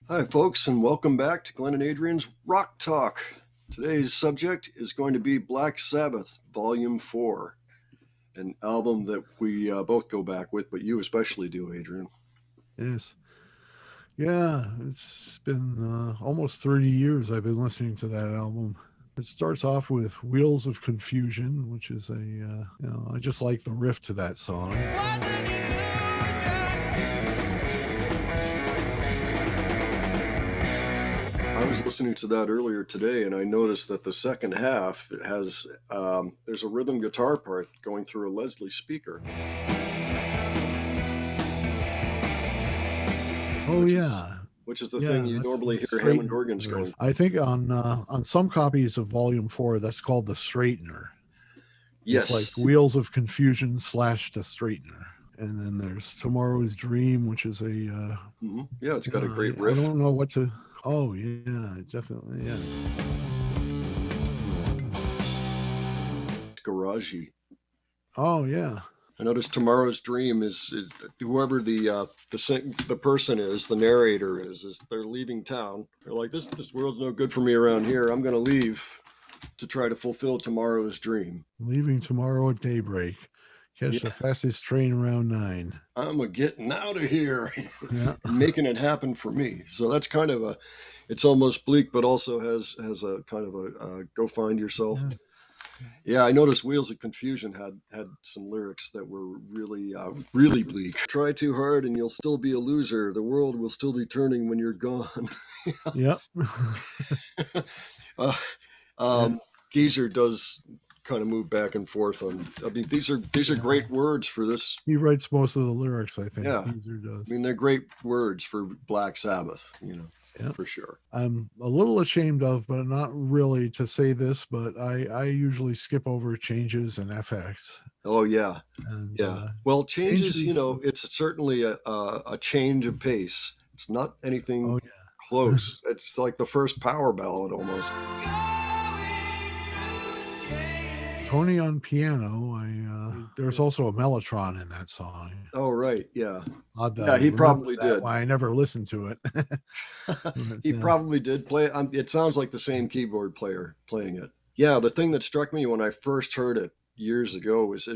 Hi, folks, and welcome back to Glenn and Adrian's Rock Talk. Today's subject is going to be Black Sabbath, Volume 4, an album that we both go back with, but you especially do, Adrian. Yes. Yeah, it's been almost 30 years I've been listening to that album. It starts off with Wheels of Confusion, which is I just like the riff to that song. I was listening to that earlier today, and I noticed that the second half has there's a rhythm guitar part going through a Leslie speaker. Oh, which yeah. Is, which is the Yeah, thing you that's normally the hear Hammond organs straightener. going. I think on some copies of Volume 4, that's called the straightener. It's like Yes. Wheels of Confusion / the straightener. And then there's Tomorrow's Dream, which is Yeah, it's got a great I riff. don't know what to. Oh, yeah, definitely. Yeah. Garagey. Oh, yeah. I noticed Tomorrow's Dream is whoever the person is, the narrator is they're leaving town. They're like, this world's no good for me around here. I'm going to leave to try to fulfill tomorrow's dream. Leaving tomorrow at daybreak. Catch the Yeah, fastest train around 9. I'm a getting out of here Yeah. and making it happen for me. So that's kind of it's almost bleak, but also has a kind of a go find yourself. Yeah. Yeah, I noticed Wheels of Confusion had some lyrics that were really bleak. Try too hard and you'll still be a loser. The world will still be turning when you're gone. Yep. uh, Yeah. Geezer does kind of move back and forth on. I mean, these are Yeah. great words for this. He writes most of the lyrics, I think. Yeah, Geezer I does. mean they're great words for Black Sabbath. Yep. For sure. I'm a little ashamed of, but not really to say this, but I usually skip over changes and FX. Oh yeah, And yeah. Well, changes. changes. It's certainly a change of pace. It's not anything Oh, yeah. close. It's like the first power ballad almost. Tony on piano. There's also a mellotron in that song. Oh right, yeah, Odd that yeah. I He remember probably that. did. Why I never listened to it. But, He probably did play. It sounds like the same keyboard player playing it. Yeah, the thing that struck me when I first heard it years ago is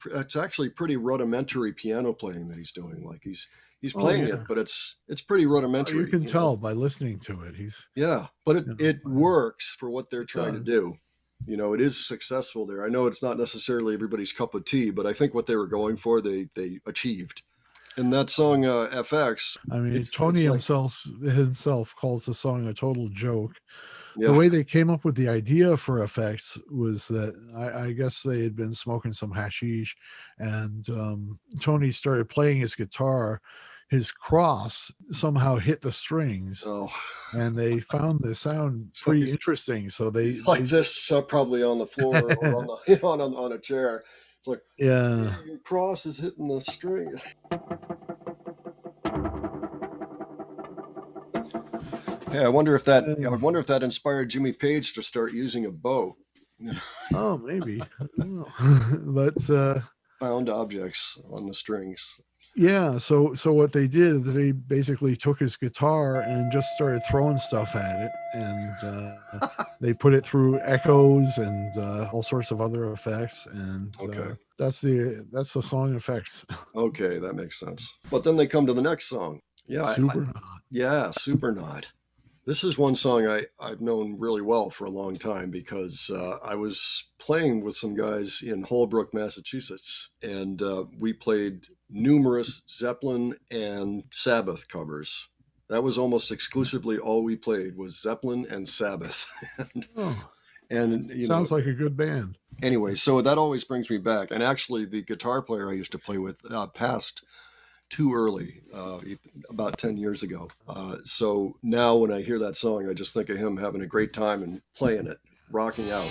it's actually pretty rudimentary piano playing that he's doing. Like he's oh playing yeah, it, but it's pretty you rudimentary. can tell by listening to it. He's Yeah, but you know, it works for what they're it trying to does. do. It is successful there. I know it's not necessarily everybody's cup of tea, but I think what they were going for, they achieved. And that song FX, I mean, it's Tony like himself calls the song a total joke. The yeah, way they came up with the idea for effects was that I guess they had been smoking some hashish, and Tony started playing his guitar. His cross somehow hit the strings, oh, and they found the sound so pretty interesting. So they, he's like this probably on the floor or on the on a chair. It's like, yeah, hey, your cross is hitting the string. Hey, I yeah. wonder if that inspired Jimmy Page to start using a bow. Oh, maybe. I don't know. But Found objects on the strings. yeah, so what they did is they basically took his guitar and just started throwing stuff at it, and they put it through echoes and all sorts of other effects, and Okay. that's the song effects. Okay, that makes sense. But then they come to the next song. Yeah, Super hot. yeah, Supernaut. This is one song I've known really well for a long time because I was playing with some guys in Holbrook, Massachusetts, and we played numerous Zeppelin and Sabbath covers. That was almost exclusively all we played was Zeppelin and Sabbath. and, Oh, and sounds like a good band. anyway, so that always brings me back. And actually, the guitar player I used to play with passed too early, about 10 years ago. So now when I hear that song, I just think of him having a great time and playing it, rocking out.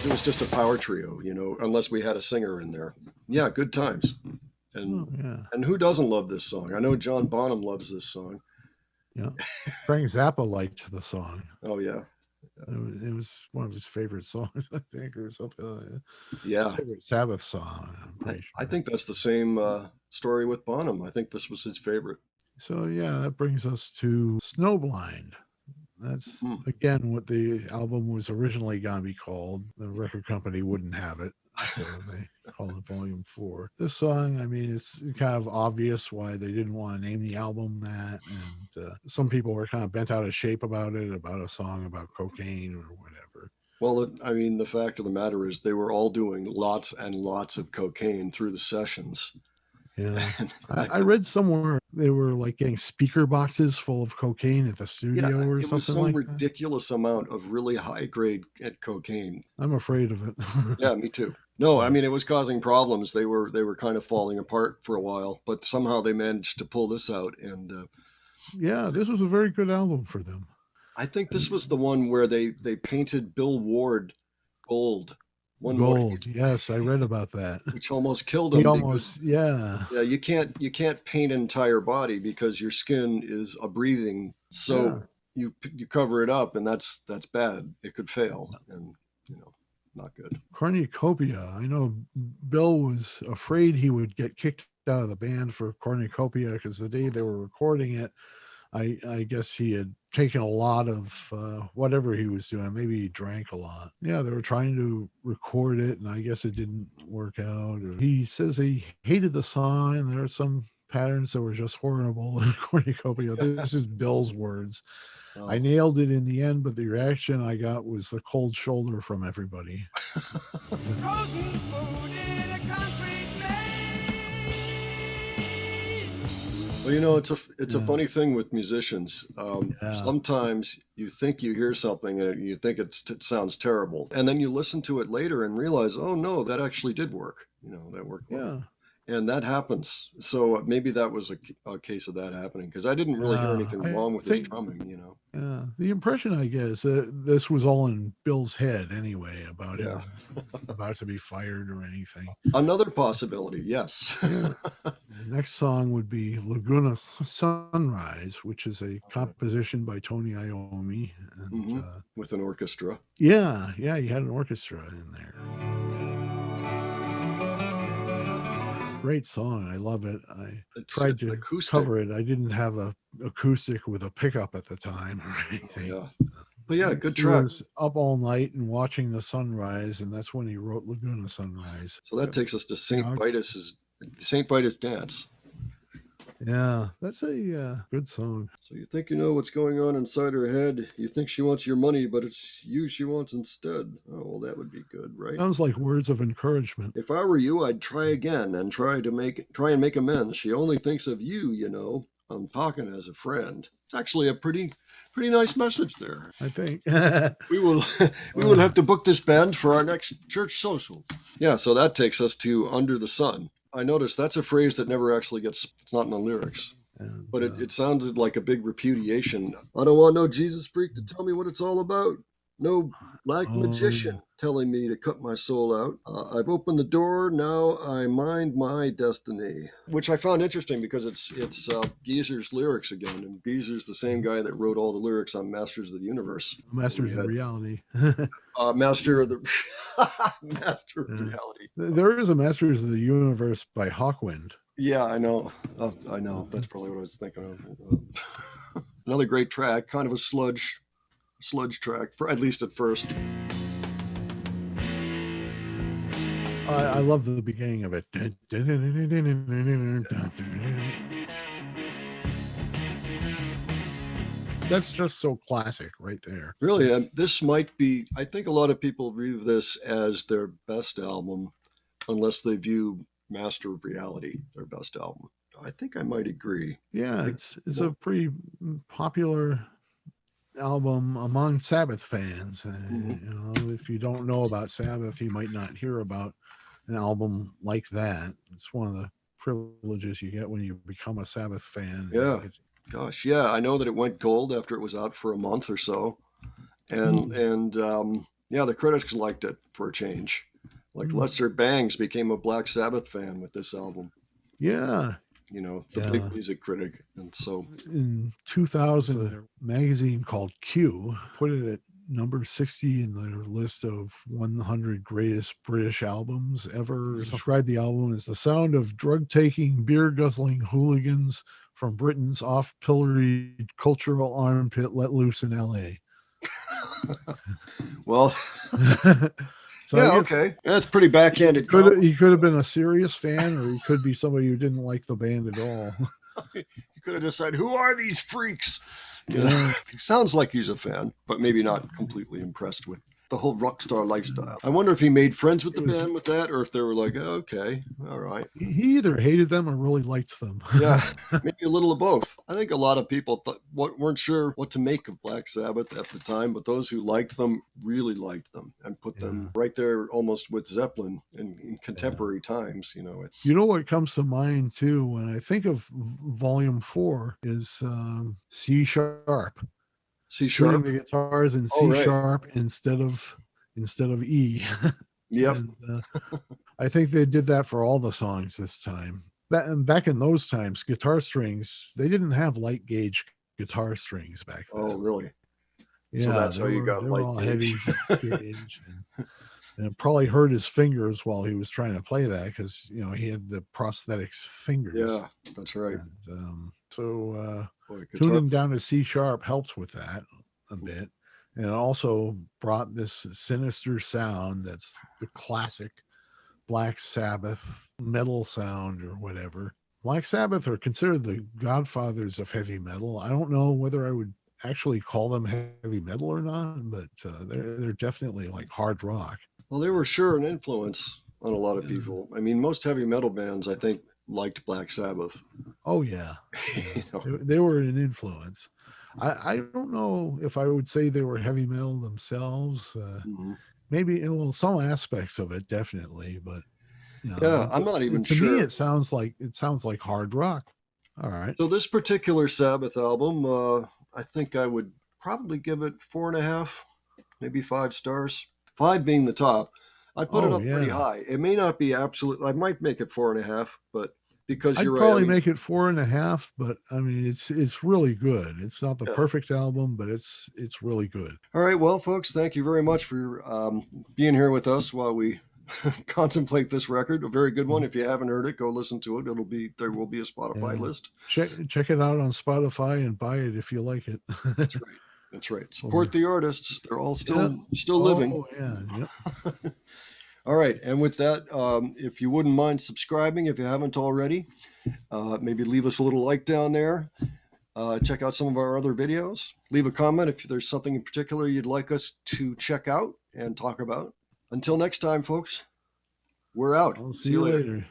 It was just a power trio, unless we had a singer in there. Yeah, good times. Oh And yeah, and who doesn't love this song? I know John Bonham loves this song. yeah. Frank Zappa liked the song. Oh yeah. It was one of his favorite songs, I think, or something like that. Yeah, Favorite Sabbath song, I'm I, pretty I sure. think that's the same story with Bonham. I think this was his favorite. So yeah, that brings us to Snowblind. That's Mhm. again what the album was originally going to be called. The record company wouldn't have it, so they called it Volume 4. This song, I mean, it's kind of obvious why they didn't want to name the album that. And some people were kind of bent out of shape about it, about a song about cocaine or whatever. Well, I mean, the fact of the matter is they were all doing lots and lots of cocaine through the sessions. Yeah. And I read somewhere they were like getting speaker boxes full of cocaine at the yeah, studio or it was something some like that. ridiculous amount of really high grade cocaine. I'm afraid of it. Yeah, me too. No, I Yeah. mean it was causing problems. They were kind of falling apart for a while, but somehow they managed to pull this out. And Yeah, this was a very good album for them. I think this was And the one where they painted Bill Ward gold one morning, Gold. Yes, I read about that. which almost killed He him because almost, yeah, yeah, you can't paint an entire body because your skin is a breathing, yeah. so you cover it up, and that's bad. It could fail, and you know, not good. Cornucopia. I know Bill was afraid he would get kicked out of the band for Cornucopia because the day they were recording it, I guess he had taken a lot of whatever he was doing. Maybe he drank a lot. Yeah, they were trying to record it, and I guess it didn't work out. Or he says he hated the song, and there are some patterns that were just horrible in Cornucopia. This is Bill's words. I Oh. nailed it in the end, but the reaction I got was the cold shoulder from everybody. Frozen food in a concrete maze. Well, it's a Yeah, funny thing with musicians. yeah, Sometimes you think you hear something and you think it sounds terrible, and then you listen to it later and realize, oh no, that actually did work. That worked well. yeah, And that happens. So maybe that was a case of that happening because I didn't really hear anything I wrong with his think drumming. yeah, the impression I get is that this was all in Bill's head anyway about Yeah. him about to be fired or anything. Another possibility, yes. Yeah. The next song would be Laguna Sunrise, which is a composition by Tony Iommi. And Hmm. With an orchestra. yeah, yeah, he had an orchestra in there. Great song. I love it. I tried It's an to acoustic. cover it. I didn't have a acoustic with a pickup at the time or anything. Yeah. But yeah, good He track. was up all night and watching the sunrise, and that's when he wrote Laguna Sunrise. So that takes us to Yeah, Saint Vitus Dance. yeah, that's a good song. So you think you know what's going on inside her head. You think she wants your money, but it's you she wants instead. Oh, well, that would be good, right? Sounds like words of encouragement. If I were you, I'd try again and try and make amends. She only thinks of you. I'm talking as a friend. It's actually a pretty nice message there. I think. We will we will have to book this band for our next church social. Yeah, so that takes us to Under the Sun. I noticed that's a phrase that never actually it's not in the lyrics. And, But it sounded like a big repudiation. I don't want no Jesus freak to tell me what it's all about. No black magician telling me to cut my soul out. I've opened the door. Now I mind my destiny, which I found interesting because it's Geezer's lyrics again, and Geezer's the same guy that wrote all the lyrics on Masters of the Universe. Masters We of had Reality. Master of the Master of Yeah. Reality. There is a Masters of the Universe by Hawkwind. Yeah, I know. I know. That's probably what I was thinking of. Another great track, kind of a sludge track, for at least at first. I love the beginning of it. That's just so classic right there. Really, this might be. I think a lot of people view this as their best album, unless they view Master of Reality their best album. I think I might agree. Yeah, Like, it's a pretty popular album among Sabbath fans. mhm. If you don't know about Sabbath, you might not hear about an album like that. It's one of the privileges you get when you become a Sabbath fan. Yeah. Gosh, yeah, I know that it went gold after it was out for a month or so, and yeah, the critics liked it for a change. Like Lester Bangs became a Black Sabbath fan with this album. Yeah. The big music critic, and so In 2000, a magazine called Q put it at number 60 in their list of 100 greatest British albums ever. Described the album as the sound of drug-taking, beer-guzzling hooligans from Britain's off-pilloried cultural armpit let loose in L.A. Well, So I yeah, guess okay. That's pretty backhanded compliment. he could have been a serious fan, or he could be somebody who didn't like the band at all. You could have decided, who are these freaks? You Yeah. know, he sounds like he's a fan, but maybe not completely impressed with the whole rock star lifestyle. I wonder if he made friends with the band with that, or if they were like, oh, okay, all right. He either hated them or really liked them. Yeah, maybe a little of both. I think a lot of people weren't sure what to make of Black Sabbath at the time, but those who liked them really liked them and put them right there almost with Zeppelin in contemporary times. You know what comes to mind too when I think of Volume 4 is C sharp. C Tuning sharp. the guitars in C sharp instead of E. Yep. And, I think they did that for all the songs this time. Back in those times, guitar strings, they didn't have light gauge guitar strings back then. Oh, really? Yeah, So that's how you got light gauge. Heavy gauge. And it probably hurt his fingers while he was trying to play that because, he had the prosthetics fingers. Yeah, that's right. And, so Boy, tuning down to C sharp helps with that a bit. And it also brought this sinister sound that's the classic Black Sabbath metal sound or whatever. Black Sabbath are considered the godfathers of heavy metal. I don't know whether I would actually call them heavy metal or not, but they're definitely like hard rock. Well, they were sure an influence on a lot of people. I mean, most heavy metal bands, I think, liked Black Sabbath. Oh, yeah. They were an influence. I don't know if I would say they were heavy metal themselves. Maybe, some aspects of it, definitely. But, yeah, I'm not even sure. To me, it sounds like hard rock. All right. So this particular Sabbath album, I think I would probably give it 4.5, maybe 5 stars. 5 being the top. I put it up pretty high. It may not be absolute. I might make it 4.5, but because you're I'd right. probably make it 4.5, but I mean, it's really good. It's not the perfect album, but it's really good. All right. Well, folks, thank you very much for being here with us while we contemplate this record. A very good one. If you haven't heard it, go listen to it. There will be a Spotify list. Check it out on Spotify and buy it if you like it. That's right. That's right. Support the artists. They're all still living. Oh, yeah. Yep. All right. And with that, if you wouldn't mind subscribing, if you haven't already, maybe leave us a little like down there. Check out some of our other videos. Leave a comment if there's something in particular you'd like us to check out and talk about. Until next time, folks, we're out. I'll see you later.